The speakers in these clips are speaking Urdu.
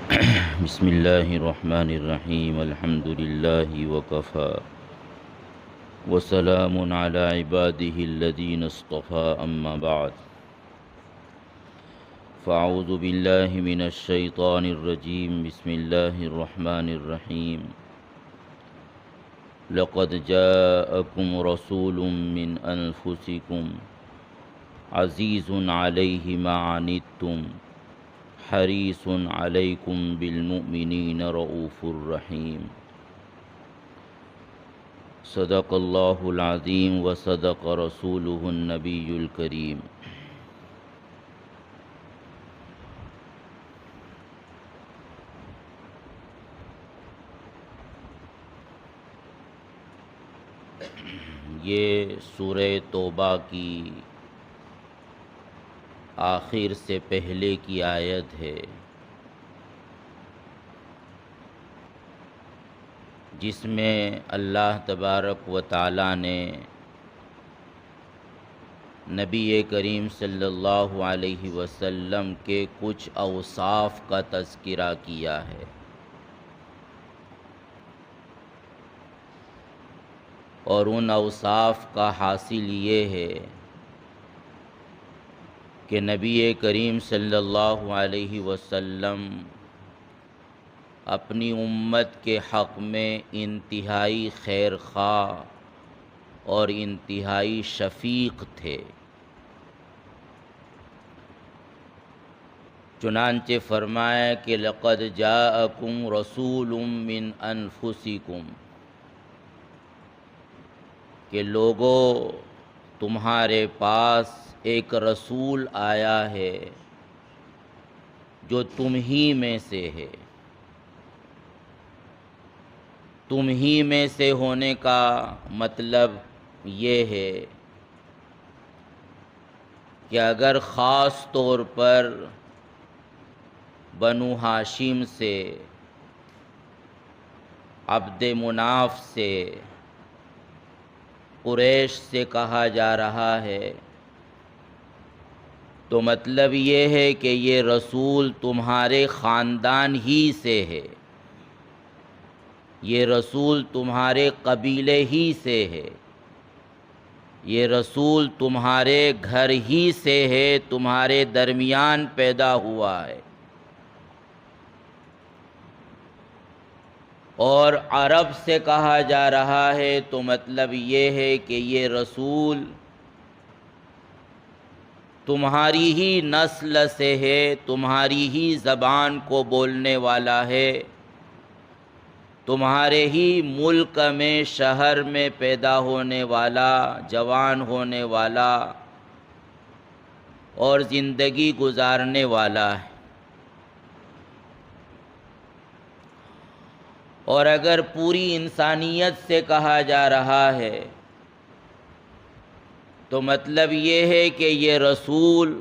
بسم اللہ الرحمن الرحیم الحمد للہ وکفی وسلام علی عباده الذین اصطفى اما بعد فاعوذ باللہ من الشیطان الرجیم بسم اللہ الرحمن الرحیم لقد جاءکم رسول من انفسکم عزیز علیہ ما عنتم حریص علیکم بالمؤمنین رؤوف الرحیم صدق اللہ العظیم وصدق رسولہ النبی الکریم۔ یہ سورہ توبہ کی آخر سے پہلے کی آیت ہے، جس میں اللہ تبارک و تعالیٰ نے نبی کریم صلی اللہ علیہ وسلم کے کچھ اوصاف کا تذکرہ کیا ہے، اور ان اوصاف کا حاصل یہ ہے کہ نبی کریم صلی اللہ علیہ وسلم اپنی امت کے حق میں انتہائی خیر خواہ اور انتہائی شفیق تھے۔ چنانچہ فرمایا کہ لقد جاءکم رسول من انفسکم، کہ لوگو تمہارے پاس ایک رسول آیا ہے جو تم ہی میں سے ہے۔ تم ہی میں سے ہونے کا مطلب یہ ہے کہ اگر خاص طور پر بنو ہاشم سے، عبد مناف سے، قریش سے کہا جا رہا ہے تو مطلب یہ ہے کہ یہ رسول تمہارے خاندان ہی سے ہے، یہ رسول تمہارے قبیلے ہی سے ہے، یہ رسول تمہارے گھر ہی سے ہے، تمہارے درمیان پیدا ہوا ہے۔ اور عرب سے کہا جا رہا ہے تو مطلب یہ ہے کہ یہ رسول تمہاری ہی نسل سے ہے، تمہاری ہی زبان کو بولنے والا ہے، تمہارے ہی ملک میں، شہر میں پیدا ہونے والا، جوان ہونے والا اور زندگی گزارنے والا ہے۔ اور اگر پوری انسانیت سے کہا جا رہا ہے تو مطلب یہ ہے کہ یہ رسول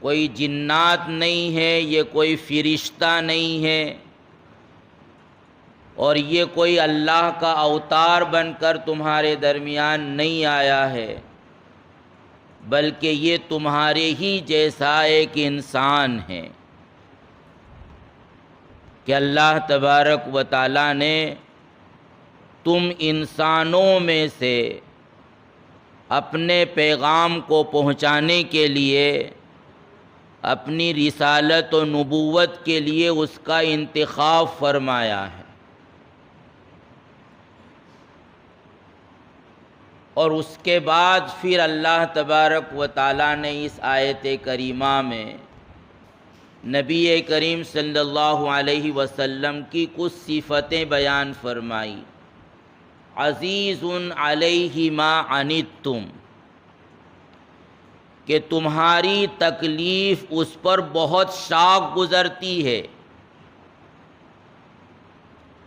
کوئی جنات نہیں ہے، یہ کوئی فرشتہ نہیں ہے، اور یہ کوئی اللہ کا اوتار بن کر تمہارے درمیان نہیں آیا ہے، بلکہ یہ تمہارے ہی جیسا ایک انسان ہے کہ اللہ تبارک و تعالیٰ نے تم انسانوں میں سے اپنے پیغام کو پہنچانے کے لیے، اپنی رسالت و نبوت کے لیے اس کا انتخاب فرمایا ہے۔ اور اس کے بعد پھر اللہ تبارک و تعالیٰ نے اس آیت کریمہ میں نبی کریم صلی اللہ علیہ وسلم کی کچھ صفتیں بیان فرمائی۔ عزیز علیہ ما عنتم، کہ تمہاری تکلیف اس پر بہت شاق گزرتی ہے،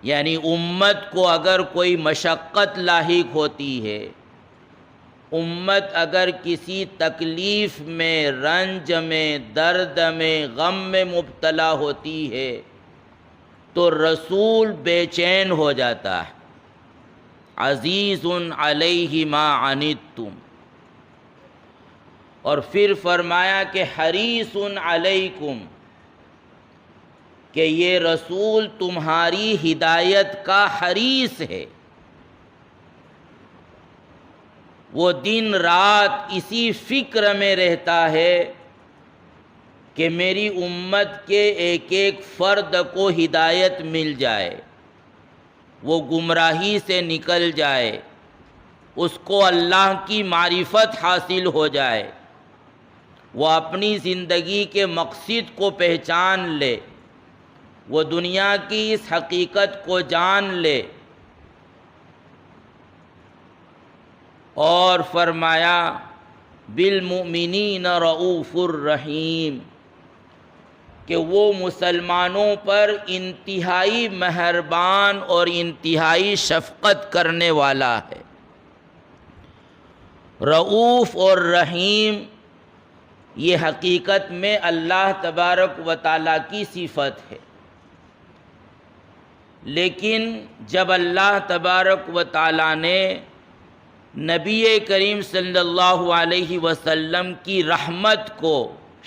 یعنی امت کو اگر کوئی مشقت لاحق ہوتی ہے، امت اگر کسی تکلیف میں، رنج میں، درد میں، غم میں مبتلا ہوتی ہے تو رسول بے چین ہو جاتا ہے۔ عزیز علیہ ما عنتم، اور پھر فرمایا کہ حریص علیکم، کہ یہ رسول تمہاری ہدایت کا حریص ہے، وہ دن رات اسی فکر میں رہتا ہے کہ میری امت کے ایک ایک فرد کو ہدایت مل جائے، وہ گمراہی سے نکل جائے، اس کو اللہ کی معرفت حاصل ہو جائے، وہ اپنی زندگی کے مقصد کو پہچان لے، وہ دنیا کی اس حقیقت کو جان لے۔ اور فرمایا بالمؤمنین رؤوف الرحیم، کہ وہ مسلمانوں پر انتہائی مہربان اور انتہائی شفقت کرنے والا ہے۔ رؤوف اور رحیم یہ حقیقت میں اللہ تبارک و تعالیٰ کی صفت ہے، لیکن جب اللہ تبارک و تعالیٰ نے نبی کریم صلی اللہ علیہ وسلم کی رحمت کو،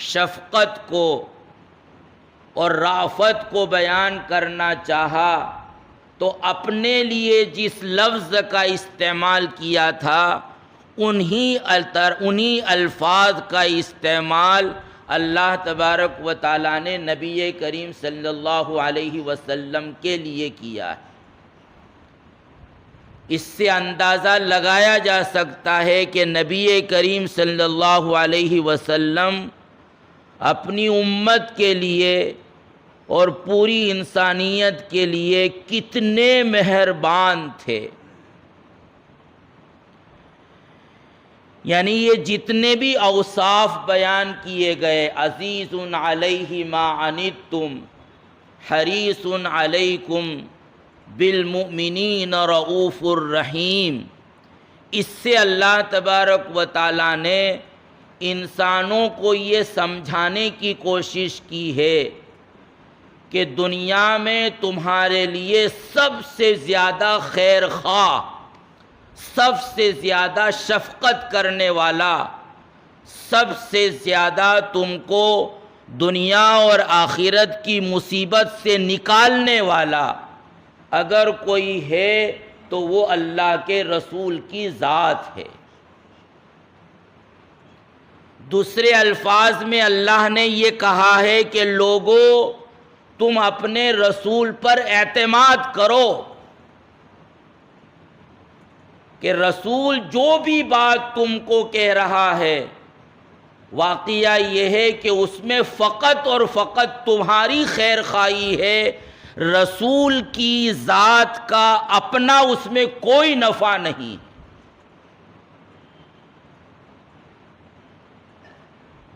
شفقت کو اور رافت کو بیان کرنا چاہا تو اپنے لیے جس لفظ کا استعمال کیا تھا انہی الفاظ کا استعمال اللہ تبارک و تعالیٰ نے نبی کریم صلی اللہ علیہ وسلم کے لیے کیا ہے۔ اس سے اندازہ لگایا جا سکتا ہے کہ نبی کریم صلی اللہ علیہ وسلم اپنی امت کے لیے اور پوری انسانیت کے لیے کتنے مہربان تھے۔ یعنی یہ جتنے بھی اوصاف بیان کیے گئے، عزیز علیہ ما عنتم حریص علیکم بالمؤمنین رؤوف الرحیم، اس سے اللہ تبارک و تعالیٰ نے انسانوں کو یہ سمجھانے کی کوشش کی ہے کہ دنیا میں تمہارے لیے سب سے زیادہ خیر خواہ، سب سے زیادہ شفقت کرنے والا، سب سے زیادہ تم کو دنیا اور آخرت کی مصیبت سے نکالنے والا اگر کوئی ہے تو وہ اللہ کے رسول کی ذات ہے۔ دوسرے الفاظ میں اللہ نے یہ کہا ہے کہ لوگو تم اپنے رسول پر اعتماد کرو، کہ رسول جو بھی بات تم کو کہہ رہا ہے واقعہ یہ ہے کہ اس میں فقط اور فقط تمہاری خیر خواہی ہے، رسول کی ذات کا اپنا اس میں کوئی نفع نہیں۔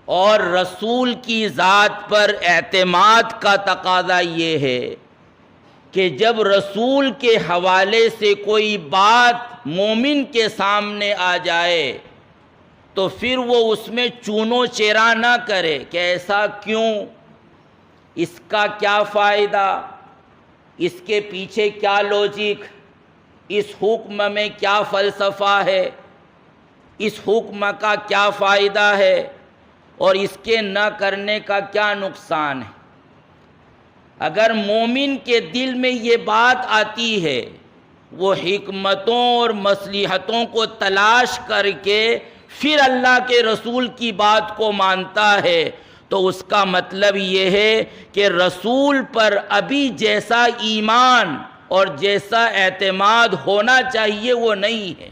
اور رسول کی ذات پر اعتماد کا تقاضا یہ ہے کہ جب رسول کے حوالے سے کوئی بات مومن کے سامنے آ جائے تو پھر وہ اس میں چونو چرا نہ کرے کہ ایسا کیوں، اس کا کیا فائدہ، اس کے پیچھے کیا لوجک، اس حکم میں کیا فلسفہ ہے، اس حکم کا کیا فائدہ ہے اور اس کے نہ کرنے کا کیا نقصان ہے۔ اگر مومن کے دل میں یہ بات آتی ہے، وہ حکمتوں اور مصلحتوں کو تلاش کر کے پھر اللہ کے رسول کی بات کو مانتا ہے، تو اس کا مطلب یہ ہے کہ رسول پر ابھی جیسا ایمان اور جیسا اعتماد ہونا چاہیے وہ نہیں ہے۔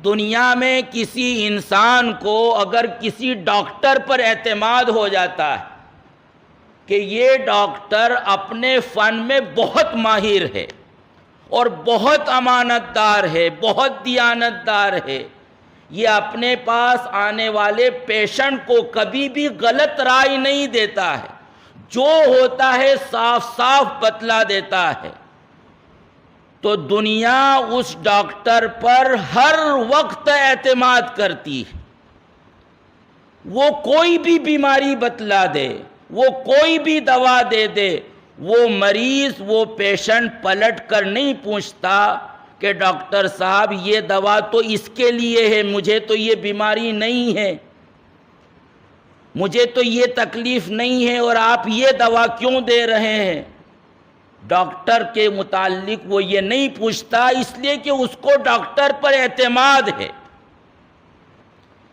دنیا میں کسی انسان کو اگر کسی ڈاکٹر پر اعتماد ہو جاتا ہے کہ یہ ڈاکٹر اپنے فن میں بہت ماہر ہے اور بہت امانت دار ہے، بہت دیانت دار ہے، یہ اپنے پاس آنے والے پیشنٹ کو کبھی بھی غلط رائے نہیں دیتا ہے، جو ہوتا ہے صاف صاف بتلا دیتا ہے، تو دنیا اس ڈاکٹر پر ہر وقت اعتماد کرتی ہے۔ وہ کوئی بھی بیماری بتلا دے، وہ کوئی بھی دوا دے دے، وہ مریض، وہ پیشنٹ پلٹ کر نہیں پوچھتا کہ ڈاکٹر صاحب یہ دوا تو اس کے لیے ہے، مجھے تو یہ بیماری نہیں ہے۔ مجھے تو یہ تکلیف نہیں ہے اور آپ یہ دوا کیوں دے رہے ہیں؟ ڈاکٹر کے متعلق وہ یہ نہیں پوچھتا، اس لیے کہ اس کو ڈاکٹر پر اعتماد ہے۔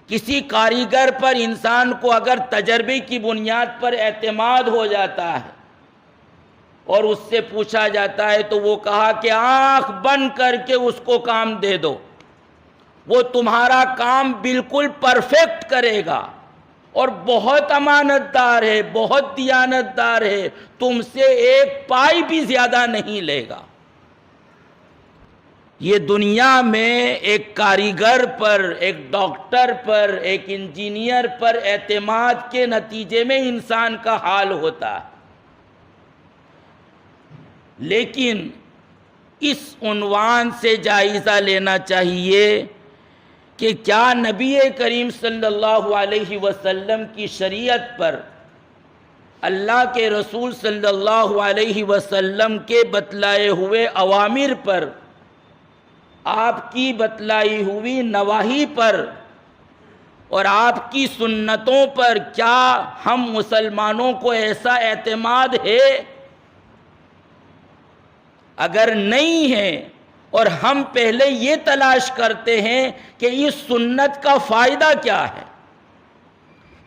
کسی کاریگر پر انسان کو اگر تجربے کی بنیاد پر اعتماد ہو جاتا ہے اور اس سے پوچھا جاتا ہے تو وہ کہا کہ آنکھ بند کر کے اس کو کام دے دو، وہ تمہارا کام بالکل پرفیکٹ کرے گا اور بہت امانت دار ہے، بہت دیانت دار ہے، تم سے ایک پائی بھی زیادہ نہیں لے گا۔ یہ دنیا میں ایک کاریگر پر، ایک ڈاکٹر پر، ایک انجینئر پر اعتماد کے نتیجے میں انسان کا حال ہوتا ہے۔ لیکن اس عنوان سے جائزہ لینا چاہیے کہ کیا نبی کریم صلی اللہ علیہ وسلم کی شریعت پر، اللہ کے رسول صلی اللہ علیہ وسلم کے بتلائے ہوئے اوامر پر، آپ کی بتلائی ہوئی نواہی پر اور آپ کی سنتوں پر کیا ہم مسلمانوں کو ایسا اعتماد ہے؟ اگر نہیں ہے اور ہم پہلے یہ تلاش کرتے ہیں کہ اس سنت کا فائدہ کیا ہے،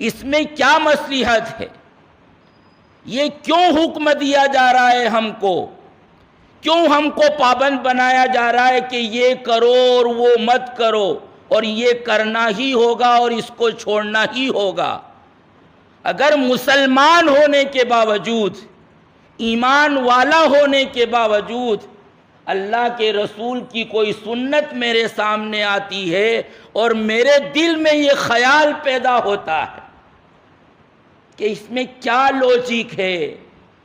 اس میں کیا مصلحت ہے، یہ کیوں حکم دیا جا رہا ہے ہم کو، کیوں ہم کو پابند بنایا جا رہا ہے کہ یہ کرو اور وہ مت کرو اور یہ کرنا ہی ہوگا اور اس کو چھوڑنا ہی ہوگا۔ اگر مسلمان ہونے کے باوجود، ایمان والا ہونے کے باوجود اللہ کے رسول کی کوئی سنت میرے سامنے آتی ہے اور میرے دل میں یہ خیال پیدا ہوتا ہے کہ اس میں کیا لوجک ہے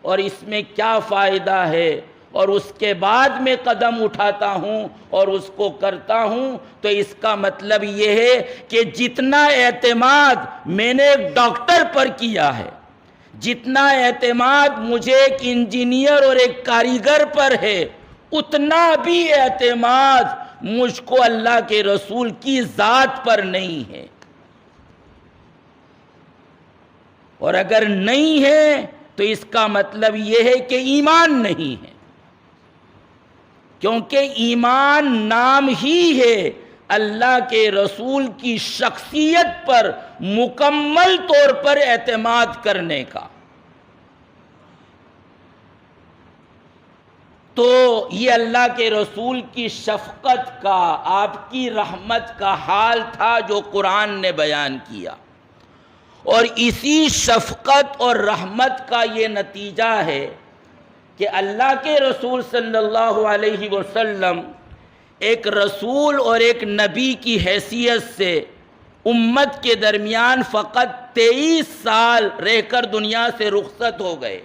اور اس میں کیا فائدہ ہے، اور اس کے بعد میں قدم اٹھاتا ہوں اور اس کو کرتا ہوں، تو اس کا مطلب یہ ہے کہ جتنا اعتماد میں نے ایک ڈاکٹر پر کیا ہے، جتنا اعتماد مجھے ایک انجینئر اور ایک کاریگر پر ہے، اتنا بھی اعتماد مجھ کو اللہ کے رسول کی ذات پر نہیں ہے۔ اور اگر نہیں ہے تو اس کا مطلب یہ ہے کہ ایمان نہیں ہے، کیونکہ ایمان نام ہی ہے اللہ کے رسول کی شخصیت پر مکمل طور پر اعتماد کرنے کا۔ تو یہ اللہ کے رسول کی شفقت کا، آپ کی رحمت کا حال تھا جو قرآن نے بیان کیا، اور اسی شفقت اور رحمت کا یہ نتیجہ ہے کہ اللہ کے رسول صلی اللہ علیہ وسلم ایک رسول اور ایک نبی کی حیثیت سے امت کے درمیان فقط 23 سال رہ کر دنیا سے رخصت ہو گئے،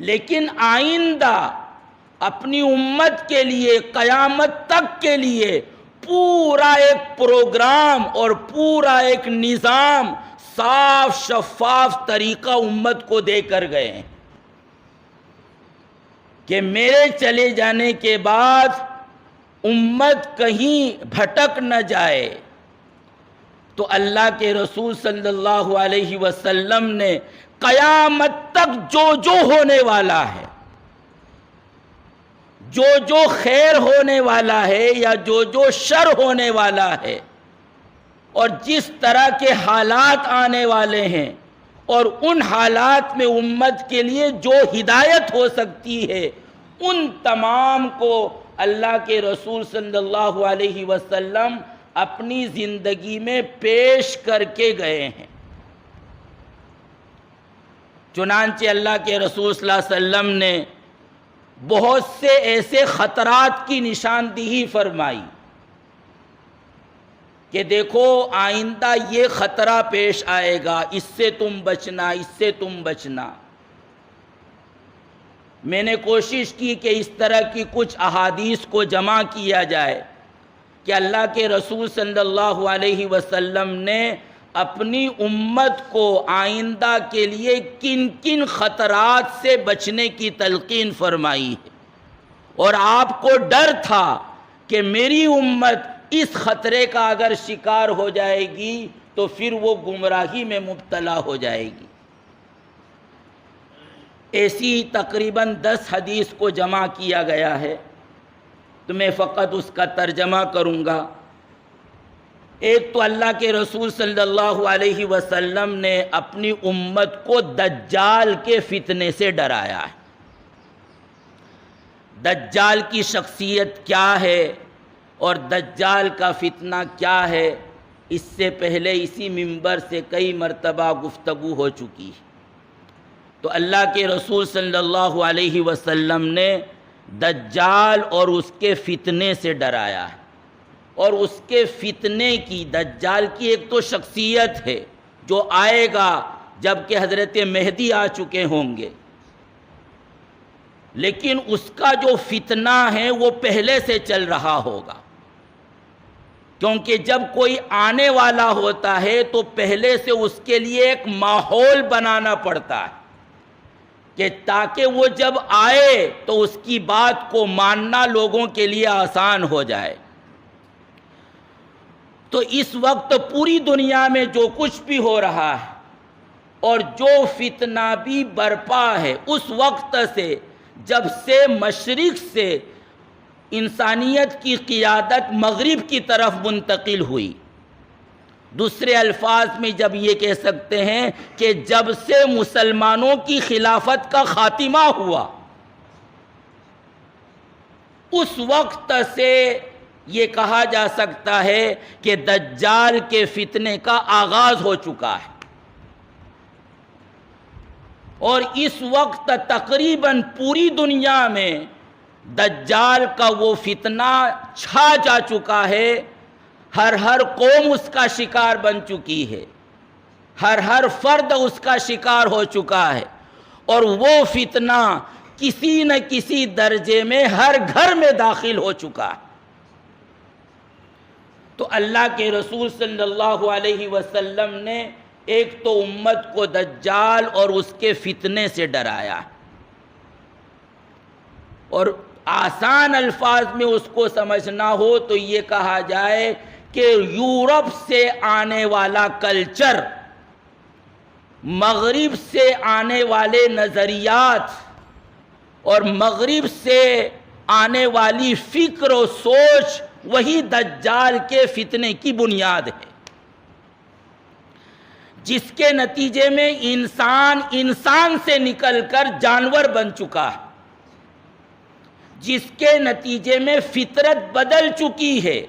لیکن آئندہ اپنی امت کے لیے قیامت تک کے لیے پورا ایک پروگرام اور پورا ایک نظام، صاف شفاف طریقہ امت کو دے کر گئے ہیں کہ میرے چلے جانے کے بعد امت کہیں بھٹک نہ جائے۔ تو اللہ کے رسول صلی اللہ علیہ وسلم نے قیامت تک جو ہونے والا ہے، جو خیر ہونے والا ہے یا جو شر ہونے والا ہے، اور جس طرح کے حالات آنے والے ہیں اور ان حالات میں امت کے لیے جو ہدایت ہو سکتی ہے، ان تمام کو اللہ کے رسول صلی اللہ علیہ وسلم اپنی زندگی میں پیش کر کے گئے ہیں۔ چنانچہ اللہ کے رسول صلی اللہ علیہ وسلم نے بہت سے ایسے خطرات کی نشاندہی فرمائی کہ دیکھو آئندہ یہ خطرہ پیش آئے گا، اس سے تم بچنا، اس سے تم بچنا۔ میں نے کوشش کی کہ اس طرح کی کچھ احادیث کو جمع کیا جائے کہ اللہ کے رسول صلی اللہ علیہ وسلم نے اپنی امت کو آئندہ کے لیے کن کن خطرات سے بچنے کی تلقین فرمائی ہے، اور آپ کو ڈر تھا کہ میری امت اس خطرے کا اگر شکار ہو جائے گی تو پھر وہ گمراہی میں مبتلا ہو جائے گی۔ ایسی تقریباً 10 حدیث کو جمع کیا گیا ہے، تو میں فقط اس کا ترجمہ کروں گا۔ ایک تو اللہ کے رسول صلی اللہ علیہ وسلم نے اپنی امت کو دجال کے فتنے سے ڈرایا ہے۔ دجال کی شخصیت کیا ہے اور دجال کا فتنہ کیا ہے، اس سے پہلے اسی منبر سے کئی مرتبہ گفتگو ہو چکی ہے۔ تو اللہ کے رسول صلی اللہ علیہ وسلم نے دجال اور اس کے فتنے سے ڈرایا ہے، اور اس کے فتنے کی، دجال کی ایک تو شخصیت ہے جو آئے گا جب کہ حضرت مہدی آ چکے ہوں گے، لیکن اس کا جو فتنہ ہے وہ پہلے سے چل رہا ہوگا، کیونکہ جب کوئی آنے والا ہوتا ہے تو پہلے سے اس کے لیے ایک ماحول بنانا پڑتا ہے کہ تاکہ وہ جب آئے تو اس کی بات کو ماننا لوگوں کے لیے آسان ہو جائے۔ تو اس وقت پوری دنیا میں جو کچھ بھی ہو رہا ہے اور جو فتنہ بھی برپا ہے، اس وقت سے جب سے مشرق سے انسانیت کی قیادت مغرب کی طرف منتقل ہوئی، دوسرے الفاظ میں جب یہ کہہ سکتے ہیں کہ جب سے مسلمانوں کی خلافت کا خاتمہ ہوا، اس وقت سے یہ کہا جا سکتا ہے کہ دجال کے فتنے کا آغاز ہو چکا ہے، اور اس وقت تقریباً پوری دنیا میں دجال کا وہ فتنہ چھا جا چکا ہے۔ ہر قوم اس کا شکار بن چکی ہے، ہر فرد اس کا شکار ہو چکا ہے، اور وہ فتنہ کسی نہ کسی درجے میں ہر گھر میں داخل ہو چکا ہے۔ تو اللہ کے رسول صلی اللہ علیہ وسلم نے ایک تو امت کو دجال اور اس کے فتنے سے ڈرایا، اور آسان الفاظ میں اس کو سمجھنا ہو تو یہ کہا جائے کہ یورپ سے آنے والا کلچر، مغرب سے آنے والے نظریات اور مغرب سے آنے والی فکر و سوچ، وہی دجال کے فتنے کی بنیاد ہے، جس کے نتیجے میں انسان سے نکل کر جانور بن چکا ہے، جس کے نتیجے میں فطرت بدل چکی ہے۔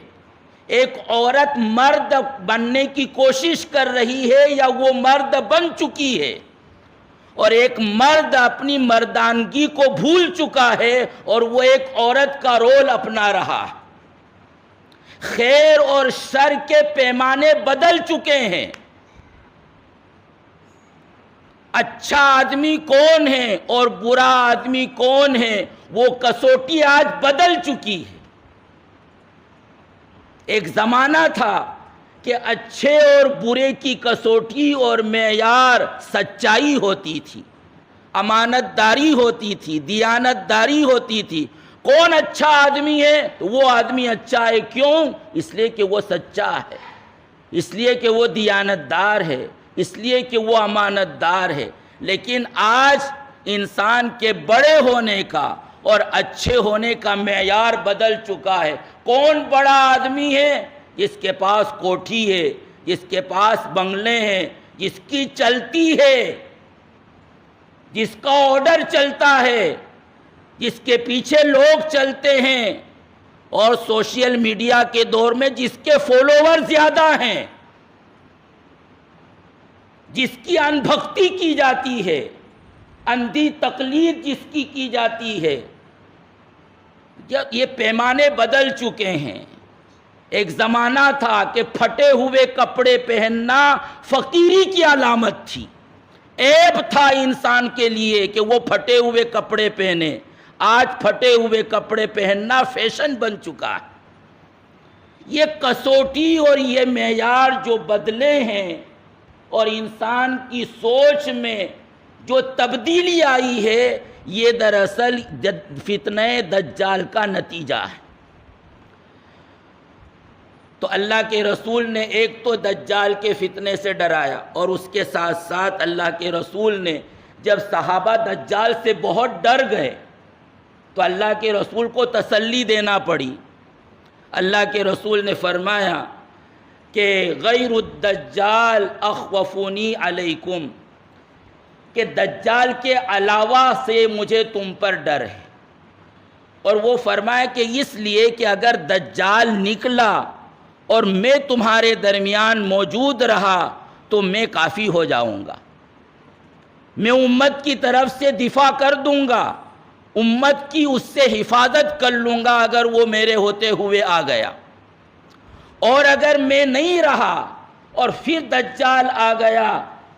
ایک عورت مرد بننے کی کوشش کر رہی ہے یا وہ مرد بن چکی ہے، اور ایک مرد اپنی مردانگی کو بھول چکا ہے اور وہ ایک عورت کا رول اپنا رہا ہے۔ خیر اور شر کے پیمانے بدل چکے ہیں۔ اچھا آدمی کون ہے اور برا آدمی کون ہے، وہ کسوٹی آج بدل چکی ہے۔ ایک زمانہ تھا کہ اچھے اور برے کی کسوٹی اور معیار سچائی ہوتی تھی، امانت داری ہوتی تھی، دیانت داری ہوتی تھی۔ کون اچھا آدمی ہے؟ تو وہ آدمی اچھا ہے، کیوں؟ اس لیے کہ وہ سچا ہے، اس لیے کہ وہ دیانت دار ہے، اس لیے کہ وہ امانت دار ہے۔ لیکن آج انسان کے بڑے ہونے کا اور اچھے ہونے کا معیار بدل چکا ہے۔ کون بڑا آدمی ہے؟ جس کے پاس کوٹھی ہے، جس کے پاس بنگلے ہیں، جس کی چلتی ہے، جس کا آرڈر چلتا ہے، جس کے پیچھے لوگ چلتے ہیں، اور سوشل میڈیا کے دور میں جس کے فالوور زیادہ ہیں، جس کی انبھکتی کی جاتی ہے، اندھی تقلید جس کی جاتی ہے۔ یہ پیمانے بدل چکے ہیں۔ ایک زمانہ تھا کہ پھٹے ہوئے کپڑے پہننا فقیری کی علامت تھی، عیب تھا انسان کے لیے کہ وہ پھٹے ہوئے کپڑے پہنے۔ آج پھٹے ہوئے کپڑے پہننا فیشن بن چکا ہے۔ یہ کسوٹی اور یہ معیار جو بدلے ہیں اور انسان کی سوچ میں جو تبدیلی آئی ہے، یہ دراصل فتنہ دجال کا نتیجہ ہے۔ تو اللہ کے رسول نے ایک تو دجال کے فتنے سے ڈرایا، اور اس کے ساتھ ساتھ اللہ کے رسول نے جب صحابہ دجال سے بہت ڈر گئے تو اللہ کے رسول کو تسلی دینا پڑی۔ اللہ کے رسول نے فرمایا کہ غیر الدجال اخوفونی علیکم، کہ دجال کے علاوہ سے مجھے تم پر ڈر ہے۔ اور وہ فرمایا کہ اس لیے کہ اگر دجال نکلا اور میں تمہارے درمیان موجود رہا تو میں کافی ہو جاؤں گا، میں امت کی طرف سے دفاع کر دوں گا، امت کی اس سے حفاظت کر لوں گا اگر وہ میرے ہوتے ہوئے آ گیا۔ اور اگر میں نہیں رہا اور پھر دجال آ گیا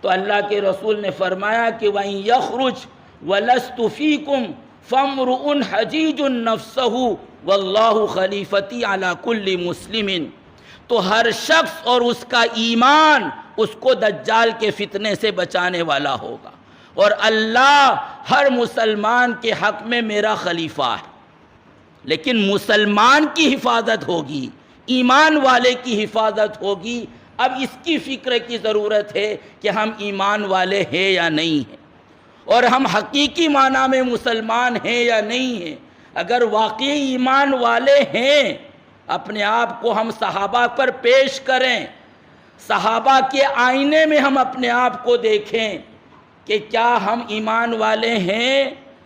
تو اللہ کے رسول نے فرمایا کہ وَإِن يَخْرُجْ وَلَسْتُ فِيكُمْ فَامْرُؤٌ حَجِيجٌ نَفْسَهُ وَاللَّهُ خَلِيفَتِي عَلَى كُلِّ مُسْلِمٍ، تو ہر شخص اور اس کا ایمان اس کو دجال کے فتنے سے بچانے والا ہوگا، اور اللہ ہر مسلمان کے حق میں میرا خلیفہ ہے۔ لیکن مسلمان کی حفاظت ہوگی، ایمان والے کی حفاظت ہوگی۔ اب اس کی فکر کی ضرورت ہے کہ ہم ایمان والے ہیں یا نہیں ہیں، اور ہم حقیقی معنی میں مسلمان ہیں یا نہیں ہیں۔ اگر واقعی ایمان والے ہیں، اپنے آپ کو ہم صحابہ پر پیش کریں، صحابہ کے آئینے میں ہم اپنے آپ کو دیکھیں کہ کیا ہم ایمان والے ہیں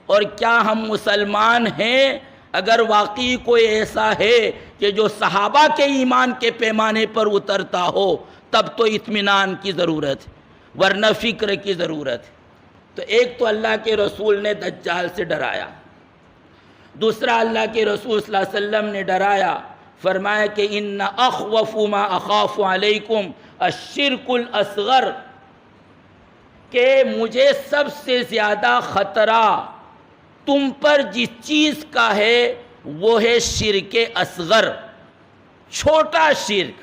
اور کیا ہم مسلمان ہیں۔ اگر واقعی کوئی ایسا ہے کہ جو صحابہ کے ایمان کے پیمانے پر اترتا ہو، تب تو اطمینان کی ضرورت ہے، ورنہ فکر کی ضرورت ہے۔ تو ایک تو اللہ کے رسول نے دجال سے ڈرایا، دوسرا اللہ کے رسول صلی اللہ علیہ وسلم نے ڈرایا، فرمایا کہ ان اخوف ما اخاف علیکم الشرک الاصغر، کہ مجھے سب سے زیادہ خطرہ تم پر جس چیز کا ہے وہ ہے شرک اصغر، چھوٹا شرک۔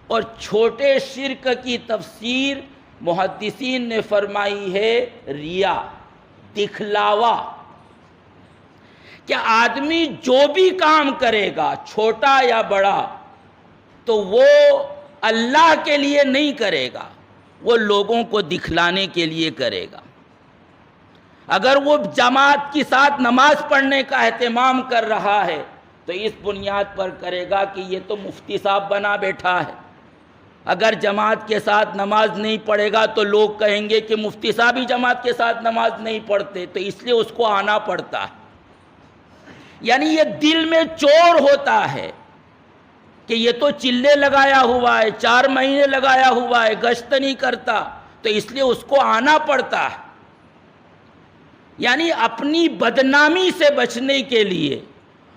اور چھوٹے شرک کی تفسیر محدثین نے فرمائی ہے ریا، دکھلاوا، کہ آدمی جو بھی کام کرے گا چھوٹا یا بڑا تو وہ اللہ کے لیے نہیں کرے گا، وہ لوگوں کو دکھلانے کے لیے کرے گا۔ اگر وہ جماعت کے ساتھ نماز پڑھنے کا اہتمام کر رہا ہے تو اس بنیاد پر کرے گا کہ یہ تو مفتی صاحب بنا بیٹھا ہے۔ اگر جماعت کے ساتھ نماز نہیں پڑھے گا تو لوگ کہیں گے کہ مفتی صاحب ہی جماعت کے ساتھ نماز نہیں پڑھتے، تو اس لیے اس کو آنا پڑتا ہے۔ یعنی یہ دل میں چور ہوتا ہے کہ یہ تو چلے لگایا ہوا ہے، 4 مہینے لگایا ہوا ہے، گشت نہیں کرتا، تو اس لیے اس کو آنا پڑتا ہے۔ یعنی اپنی بدنامی سے بچنے کے لیے،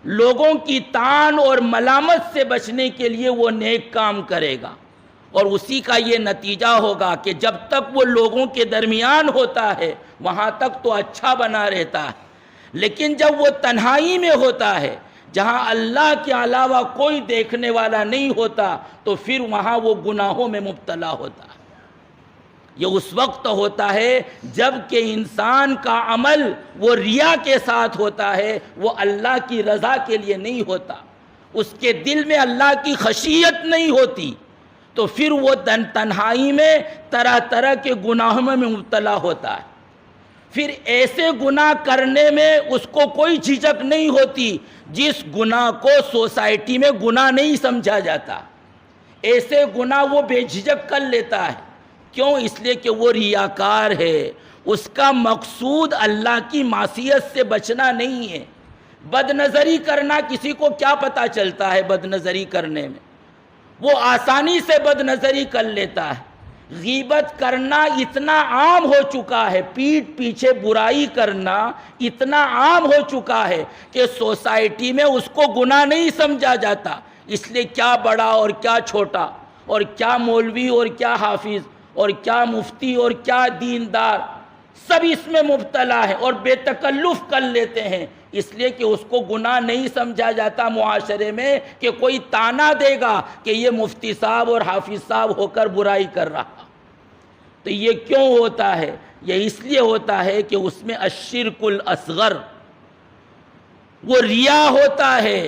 لوگوں کی طعن اور ملامت سے بچنے کے لیے وہ نیک کام کرے گا، اور اسی کا یہ نتیجہ ہوگا کہ جب تک وہ لوگوں کے درمیان ہوتا ہے وہاں تک تو اچھا بنا رہتا ہے، لیکن جب وہ تنہائی میں ہوتا ہے جہاں اللہ کے علاوہ کوئی دیکھنے والا نہیں ہوتا تو پھر وہاں وہ گناہوں میں مبتلا ہوتا ہے۔ یہ اس وقت ہوتا ہے جب کہ انسان کا عمل وہ ریا کے ساتھ ہوتا ہے، وہ اللہ کی رضا کے لیے نہیں ہوتا، اس کے دل میں اللہ کی خشیت نہیں ہوتی، تو پھر وہ تنہائی میں طرح طرح کے گناہوں میں مبتلا ہوتا ہے۔ پھر ایسے گناہ کرنے میں اس کو کوئی جھجک نہیں ہوتی جس گناہ کو سوسائٹی میں گناہ نہیں سمجھا جاتا، ایسے گناہ وہ بے جھجک کر لیتا ہے۔ کیوں؟ اس لیے کہ وہ ریاکار ہے، اس کا مقصود اللہ کی معصیت سے بچنا نہیں ہے۔ بد نظری کرنا کسی کو کیا پتہ چلتا ہے؟ بد نظری کرنے میں وہ آسانی سے بد نظری کر لیتا ہے۔ غیبت کرنا اتنا عام ہو چکا ہے، پیٹھ پیچھے برائی کرنا اتنا عام ہو چکا ہے کہ سوسائٹی میں اس کو گناہ نہیں سمجھا جاتا۔ اس لیے کیا بڑا اور کیا چھوٹا، اور کیا مولوی اور کیا حافظ، اور کیا مفتی اور کیا دیندار، سب اس میں مبتلا ہے اور بے تکلف کر لیتے ہیں، اس لیے کہ اس کو گناہ نہیں سمجھا جاتا معاشرے میں کہ کوئی طعنہ دے گا کہ یہ مفتی صاحب اور حافظ صاحب ہو کر برائی کر رہا۔ تو یہ کیوں ہوتا ہے؟ یہ اس لیے ہوتا ہے کہ اس میں الشرک الاصغر، وہ ریا ہوتا ہے،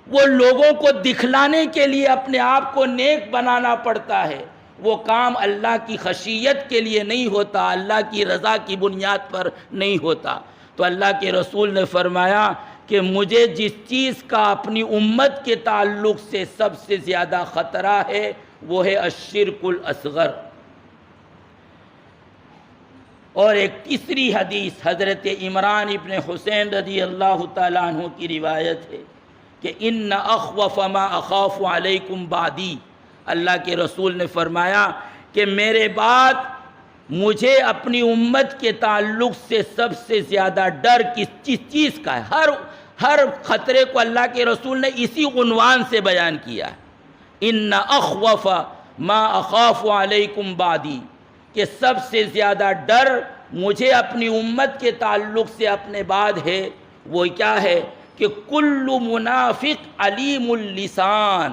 وہ لوگوں کو دکھلانے کے لیے اپنے آپ کو نیک بنانا پڑتا ہے، وہ کام اللہ کی خشیت کے لیے نہیں ہوتا، اللہ کی رضا کی بنیاد پر نہیں ہوتا۔ تو اللہ کے رسول نے فرمایا کہ مجھے جس چیز کا اپنی امت کے تعلق سے سب سے زیادہ خطرہ ہے وہ ہے الشرک الاصغر۔ اور ایک تیسری حدیث حضرت عمران ابن حسین رضی اللہ تعالیٰ عنہ کی روایت ہے کہ ان اخوف ما اخاف علیکم بعدی، اللہ کے رسول نے فرمایا کہ میرے بعد مجھے اپنی امت کے تعلق سے سب سے زیادہ ڈر کس چیز کا ہے؟ ہر خطرے کو اللہ کے رسول نے اسی عنوان سے بیان کیا ہے، ان اخوف ما اخاف علیکم بعدی، کہ سب سے زیادہ ڈر مجھے اپنی امت کے تعلق سے اپنے بعد ہے، وہ کیا ہے کہ کل منافق علیم اللسان،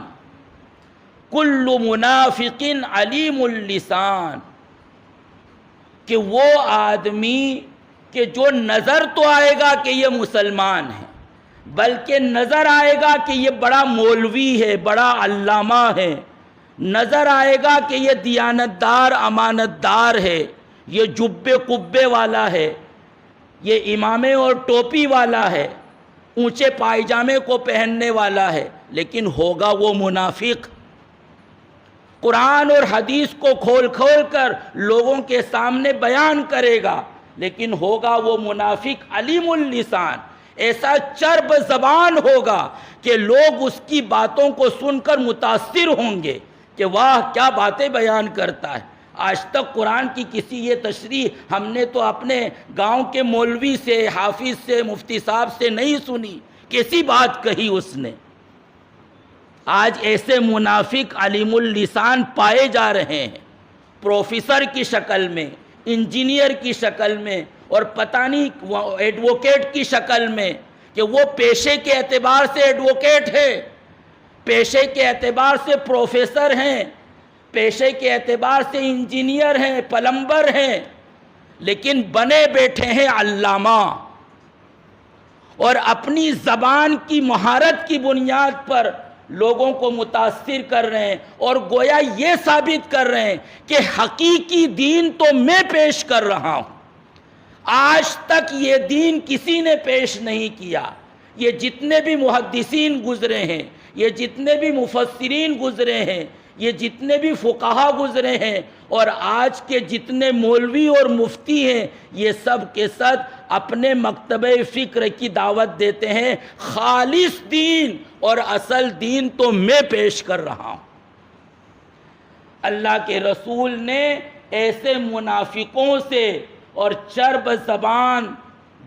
کل منافق علیم اللسان، کہ وہ آدمی کہ جو نظر تو آئے گا کہ یہ مسلمان ہے، بلکہ نظر آئے گا کہ یہ بڑا مولوی ہے، بڑا علامہ ہے، نظر آئے گا کہ یہ دیانتدار امانت دار ہے، یہ جبے قبے والا ہے، یہ امامے اور ٹوپی والا ہے، اونچے پائجامے کو پہننے والا ہے، لیکن ہوگا وہ منافق۔ قرآن اور حدیث کو کھول کھول کر لوگوں کے سامنے بیان کرے گا، لیکن ہوگا وہ منافق علیم اللسان، ایسا چرب زبان ہوگا کہ لوگ اس کی باتوں کو سن کر متاثر ہوں گے کہ واہ کیا باتیں بیان کرتا ہے۔ آج تک قرآن کی کسی یہ تشریح ہم نے تو اپنے گاؤں کے مولوی سے، حافظ سے، مفتی صاحب سے نہیں سنی، کیسی بات کہی اس نے۔ آج ایسے منافق علیم اللسان پائے جا رہے ہیں، پروفیسر کی شکل میں، انجینئر کی شکل میں، اور پتہ نہیں ایڈوکیٹ کی شکل میں، کہ وہ پیشے کے اعتبار سے ایڈوکیٹ ہے، پیشے کے اعتبار سے پروفیسر ہیں، پیشے کے اعتبار سے انجینئر ہیں، پلمبر ہیں، لیکن بنے بیٹھے ہیں علامہ، اور اپنی زبان کی مہارت کی بنیاد پر لوگوں کو متاثر کر رہے ہیں، اور گویا یہ ثابت کر رہے ہیں کہ حقیقی دین تو میں پیش کر رہا ہوں، آج تک یہ دین کسی نے پیش نہیں کیا۔ یہ جتنے بھی محدثین گزرے ہیں، یہ جتنے بھی مفسرین گزرے ہیں، یہ جتنے بھی فقہا گزرے ہیں، اور آج کے جتنے مولوی اور مفتی ہیں، یہ سب کے ساتھ اپنے مکتبہ فکر کی دعوت دیتے ہیں خالص دین، اور اصل دین تو میں پیش کر رہا ہوں۔ اللہ کے رسول نے ایسے منافقوں سے اور چرب زبان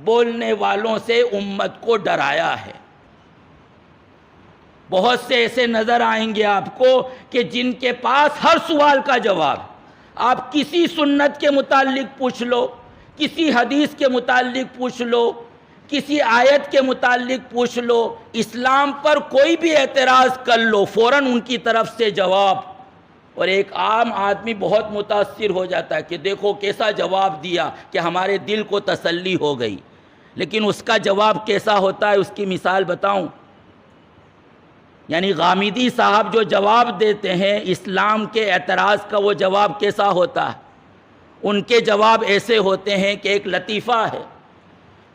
بولنے والوں سے امت کو ڈرایا ہے۔ بہت سے ایسے نظر آئیں گے آپ کو کہ جن کے پاس ہر سوال کا جواب، آپ کسی سنت کے متعلق پوچھ لو، کسی حدیث کے متعلق پوچھ لو، کسی آیت کے متعلق پوچھ لو، اسلام پر کوئی بھی اعتراض کر لو، فوراً ان کی طرف سے جواب، اور ایک عام آدمی بہت متاثر ہو جاتا ہے کہ دیکھو کیسا جواب دیا کہ ہمارے دل کو تسلی ہو گئی، لیکن اس کا جواب کیسا ہوتا ہے اس کی مثال بتاؤں۔ یعنی غامدی صاحب جو جواب دیتے ہیں اسلام کے اعتراض کا، وہ جواب کیسا ہوتا ہے؟ ان کے جواب ایسے ہوتے ہیں کہ ایک لطیفہ ہے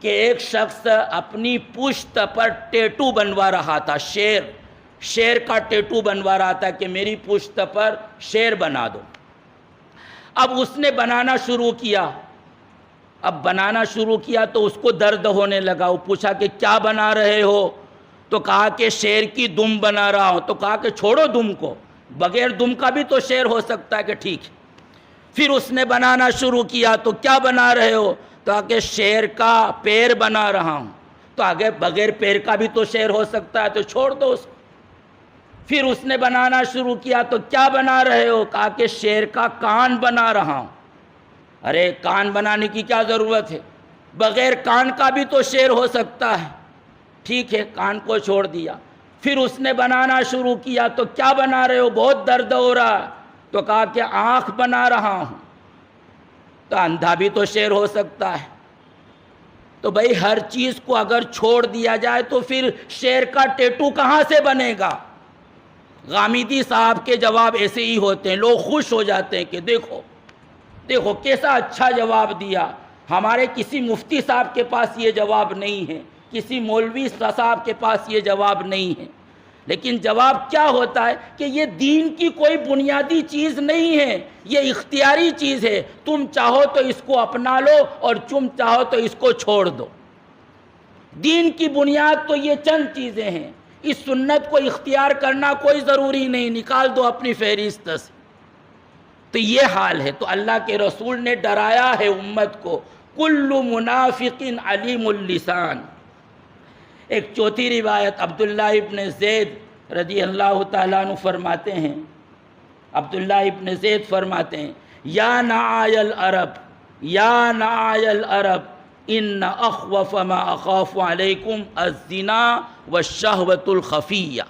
کہ ایک شخص اپنی پشت پر ٹیٹو بنوا رہا تھا، شیر کا ٹیٹو بنوا رہا تھا کہ میری پشت پر شیر بنا دو۔ اب اس نے بنانا شروع کیا، تو اس کو درد ہونے لگا۔ وہ پوچھا کہ کیا بنا رہے ہو؟ تو کہا کہ شیر کی دم بنا رہا ہوں۔ تو کہا کہ چھوڑو دم کو، بغیر دم کا بھی تو شیر ہو سکتا ہے، کہ ٹھیک ہے۔ پھر اس نے بنانا شروع کیا، تو کیا بنا رہے ہو؟ تو کہا کہ شیر کا پیر بنا رہا ہوں۔ تو آگے بغیر پیر کا بھی تو شیر ہو سکتا ہے، تو چھوڑ دو اس کو۔ پھر اس نے بنانا شروع کیا، تو کیا بنا رہے ہو؟ کہا کہ شیر کا کان بنا رہا ہوں۔ ارے کان بنانے کی کیا ضرورت ہے؟ بغیر کان کا بھی تو شیر ہو سکتا ہے۔ ٹھیک ہے، کان کو چھوڑ دیا۔ پھر اس نے بنانا شروع کیا، تو کیا بنا رہے ہو؟ بہت درد ہو رہا ہے۔ تو کہا کہ آنکھ بنا رہا ہوں۔ تو اندھا بھی تو شیر ہو سکتا ہے۔ تو بھائی ہر چیز کو اگر چھوڑ دیا جائے تو پھر شیر کا ٹیٹو کہاں سے بنے گا؟ غامدی صاحب کے جواب ایسے ہی ہوتے ہیں، لوگ خوش ہو جاتے ہیں کہ دیکھو دیکھو کیسا اچھا جواب دیا، ہمارے کسی مفتی صاحب کے پاس یہ جواب نہیں ہے، کسی مولوی صاحب کے پاس یہ جواب نہیں ہے۔ لیکن جواب کیا ہوتا ہے کہ یہ دین کی کوئی بنیادی چیز نہیں ہے، یہ اختیاری چیز ہے، تم چاہو تو اس کو اپنا لو اور تم چاہو تو اس کو چھوڑ دو۔ دین کی بنیاد تو یہ چند چیزیں ہیں، اس سنت کو اختیار کرنا کوئی ضروری نہیں، نکال دو اپنی فہرست سے۔ تو یہ حال ہے، تو اللہ کے رسول نے ڈرایا ہے امت کو، کل منافق علیم اللسان۔ ایک چوتھی روایت عبداللہ ابن زید رضی اللہ تعالیٰ عنہ فرماتے ہیں، عبداللہ ابن زید فرماتے ہیں، یا نعای العرب یا نعای العرب ان اخوف ما اخاف علیکم الزنا والشہوۃ الخفیہ۔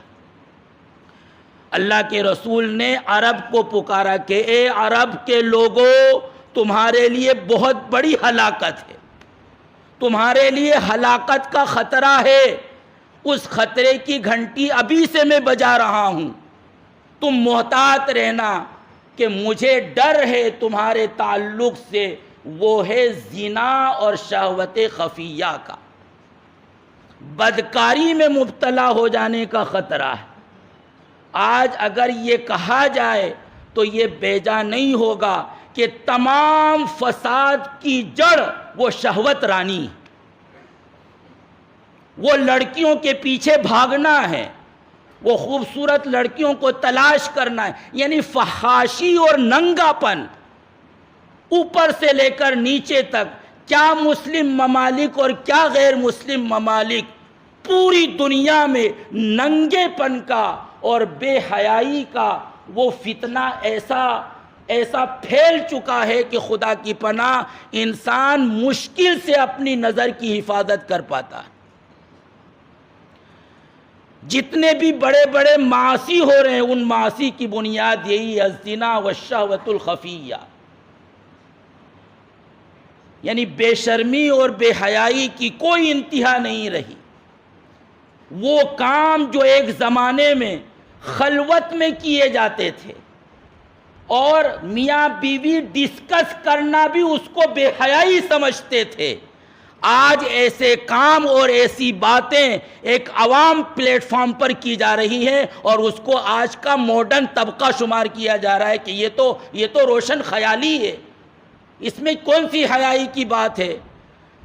اللہ کے رسول نے عرب کو پکارا کہ اے عرب کے لوگوں، تمہارے لیے بہت بڑی ہلاکت ہے، تمہارے لیے ہلاکت کا خطرہ ہے، اس خطرے کی گھنٹی ابھی سے میں بجا رہا ہوں، تم محتاط رہنا کہ مجھے ڈر ہے تمہارے تعلق سے، وہ ہے زنا اور شہوت خفیہ کا، بدکاری میں مبتلا ہو جانے کا خطرہ ہے۔ آج اگر یہ کہا جائے تو یہ بیجا نہیں ہوگا کہ تمام فساد کی جڑ وہ شہوت رانی ہے، وہ لڑکیوں کے پیچھے بھاگنا ہے، وہ خوبصورت لڑکیوں کو تلاش کرنا ہے، یعنی فحاشی اور ننگا پن اوپر سے لے کر نیچے تک۔ کیا مسلم ممالک اور کیا غیر مسلم ممالک پوری دنیا میں ننگے پن کا اور بے حیائی کا وہ فتنہ ایسا پھیل چکا ہے کہ خدا کی پناہ انسان مشکل سے اپنی نظر کی حفاظت کر پاتا ہے۔ جتنے بھی بڑے بڑے معاصی ہو رہے ہیں ان معاصی کی بنیاد یہی ہے، الزنا والشہوۃ الخفیہ، یعنی بے شرمی اور بے حیائی کی کوئی انتہا نہیں رہی۔ وہ کام جو ایک زمانے میں خلوت میں کیے جاتے تھے اور میاں بیوی ڈسکس کرنا بھی اس کو بے حیائی سمجھتے تھے، آج ایسے کام اور ایسی باتیں ایک عوام پلیٹ فارم پر کی جا رہی ہیں اور اس کو آج کا ماڈرن طبقہ شمار کیا جا رہا ہے کہ یہ تو روشن خیالی ہے، اس میں کون سی حیائی کی بات ہے،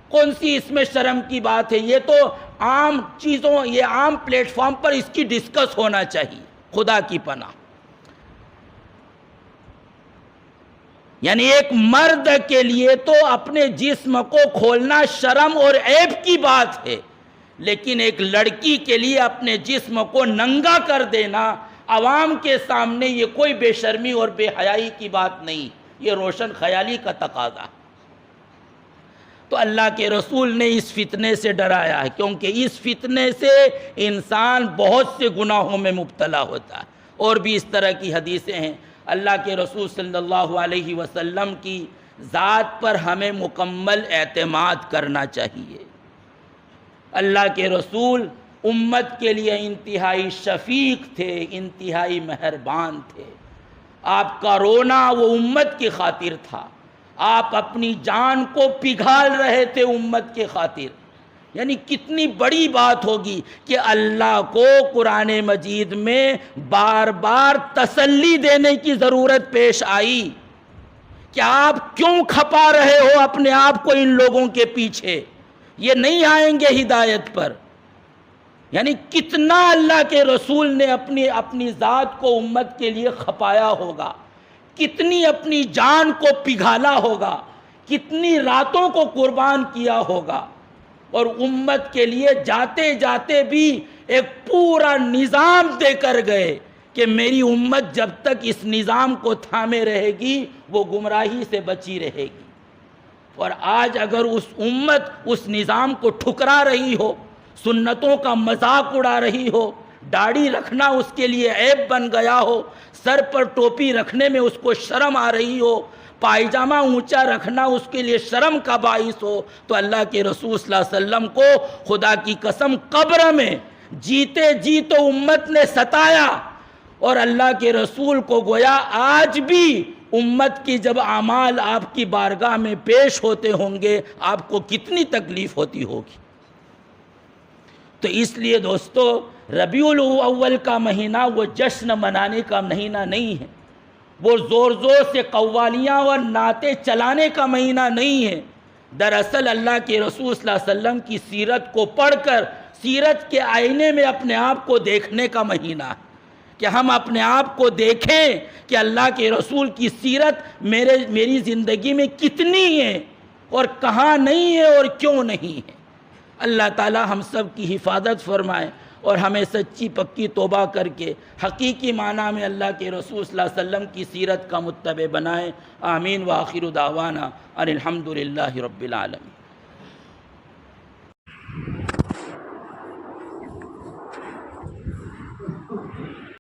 کون سی اس میں شرم کی بات ہے، یہ تو عام چیزوں، یہ عام پلیٹ فارم پر اس کی ڈسکس ہونا چاہیے۔ خدا کی پناہ، یعنی ایک مرد کے لیے تو اپنے جسم کو کھولنا شرم اور عیب کی بات ہے، لیکن ایک لڑکی کے لیے اپنے جسم کو ننگا کر دینا عوام کے سامنے یہ کوئی بے شرمی اور بے حیائی کی بات نہیں، یہ روشن خیالی کا تقاضا۔ تو اللہ کے رسول نے اس فتنے سے ڈرایا ہے، کیونکہ اس فتنے سے انسان بہت سے گناہوں میں مبتلا ہوتا ہے۔ اور بھی اس طرح کی حدیثیں ہیں۔ اللہ کے رسول صلی اللہ علیہ وسلم کی ذات پر ہمیں مکمل اعتماد کرنا چاہیے۔ اللہ کے رسول امت کے لیے انتہائی شفیق تھے، انتہائی مہربان تھے۔ آپ کا رونا وہ امت کی خاطر تھا، آپ اپنی جان کو پگھال رہے تھے امت کے خاطر۔ یعنی کتنی بڑی بات ہوگی کہ اللہ کو قرآن مجید میں بار بار تسلی دینے کی ضرورت پیش آئی کہ آپ کیوں کھپا رہے ہو اپنے آپ کو ان لوگوں کے پیچھے، یہ نہیں آئیں گے ہدایت پر۔ یعنی کتنا اللہ کے رسول نے اپنی ذات کو امت کے لیے کھپایا ہوگا، کتنی اپنی جان کو پگھالا ہوگا، کتنی راتوں کو قربان کیا ہوگا، اور امت کے لیے جاتے جاتے بھی ایک پورا نظام دے کر گئے کہ میری امت جب تک اس نظام کو تھامے رہے گی وہ گمراہی سے بچی رہے گی۔ اور آج اگر اس امت اس نظام کو ٹھکرا رہی ہو، سنتوں کا مذاق اڑا رہی ہو، داڑھی رکھنا اس کے لیے عیب بن گیا ہو، سر پر ٹوپی رکھنے میں اس کو شرم آ رہی ہو، پائجامہ اونچا رکھنا اس کے لیے شرم کا باعث ہو، تو اللہ کے رسول صلی اللہ علیہ وسلم کو خدا کی قسم قبر میں جیتے جی تو امت نے ستایا، اور اللہ کے رسول کو گویا آج بھی امت کی جب اعمال آپ کی بارگاہ میں پیش ہوتے ہوں گے آپ کو کتنی تکلیف ہوتی ہوگی۔ تو اس لیے دوستو، ربیع الاول کا مہینہ وہ جشن منانے کا مہینہ نہیں ہے، وہ زور زور سے قوالیاں اور نعتیں چلانے کا مہینہ نہیں ہے۔ دراصل اللہ کے رسول صلی اللہ علیہ وسلم کی سیرت کو پڑھ کر سیرت کے آئینے میں اپنے آپ کو دیکھنے کا مہینہ ہے، کہ ہم اپنے آپ کو دیکھیں کہ اللہ کے رسول کی سیرت میری زندگی میں کتنی ہے اور کہاں نہیں ہے اور کیوں نہیں ہے۔ اللہ تعالی ہم سب کی حفاظت فرمائے اور ہمیں سچی پکی توبہ کر کے حقیقی معنی میں اللہ کے رسول صلی اللہ علیہ وسلم کی سیرت کا متبع بنائے۔ آمین وآخر دعوانا ان الحمد للہ رب العالمین۔